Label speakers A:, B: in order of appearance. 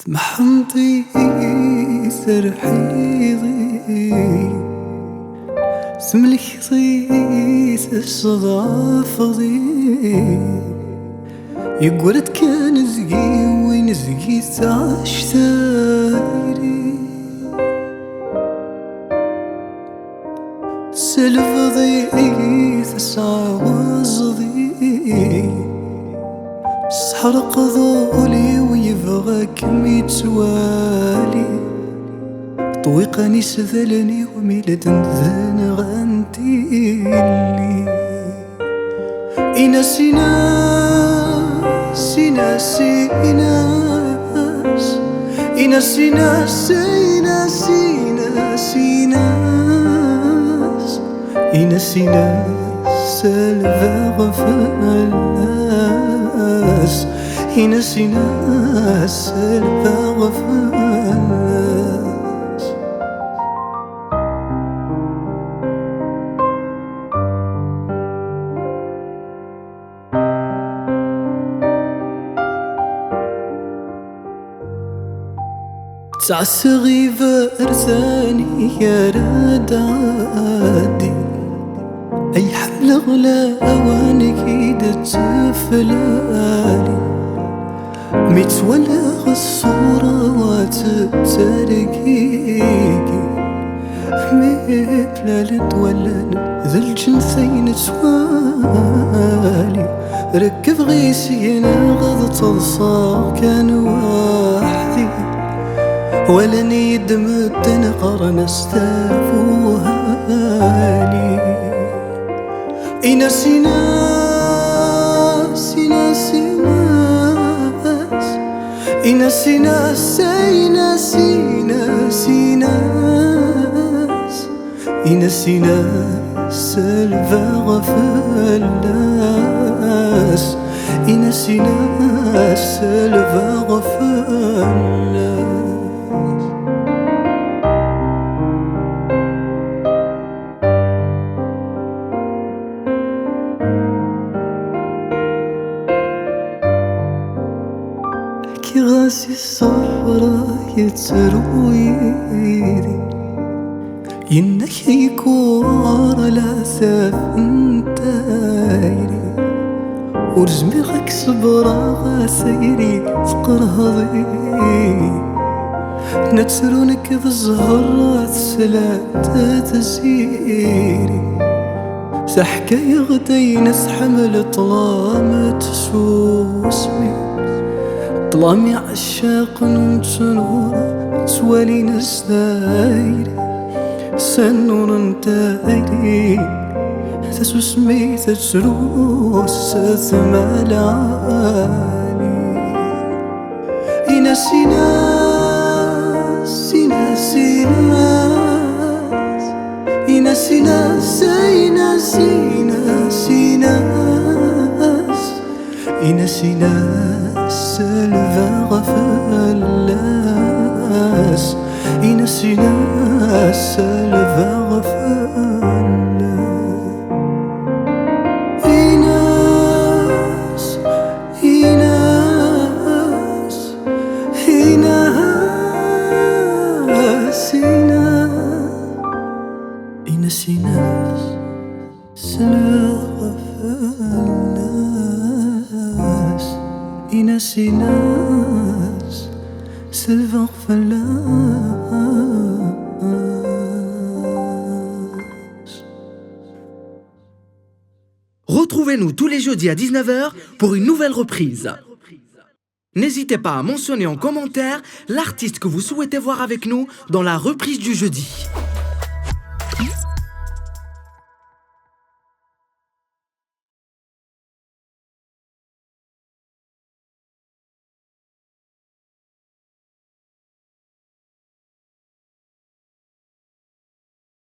A: محمطي سرحيضي سملكي الصدافضي يقولت كان زقي وين زقي تعش ثايري سلفضي تسعوزضي سحرق ذولي ويبغاك ميتوالي طويقني سذلني وميلد ذن غنتيلي إنا سيناس إنا سيناس إنا سيناس إنا سيناس إناس إنا سيناس الفغفلاس إنا سيناس الفغفلاس تعسغي فأرزاني يا ردادي أي حمل غلا أوانك إيدا تفلالي متولغ الصورة وتترقيقي مبلال تولن ذا الجنسين توالي ركب غيسينا غض تنصار كان وحدي ولا نيد مدن قرن استافوهالي إنا سيناس إنا سيناس إنا سيناس إنا سيناس إناس إنا سيناس الفغفلاس إنا سيناس الفغفلاس غاسي الصفرا يترويري ينك يكور لا سافنتايري ورزمي غاك صبرا غاسيري فقرهضي نتسرونك ذا الزهرات سلات تسيري سحكاي غدي نسحمل طلامة سوسمي طلامي عشاق نتنورة توالي نسدايري سنور انتايري تسو سمي تتروس ثمال عالي إنا سيناس إنا سيناس إنا سيناس إنا سيناس إنا سيناس الفغفلاس إنا سيناس الفغفلاس إناس إناس إناس إنا سيناس الفغفلاس إنا سيناس الفغفلاس.
B: Retrouvez-nous tous les jeudis à 19h pour une nouvelle reprise. N'hésitez pas à mentionner en commentaire l'artiste que vous souhaitez voir avec nous dans la reprise du jeudi.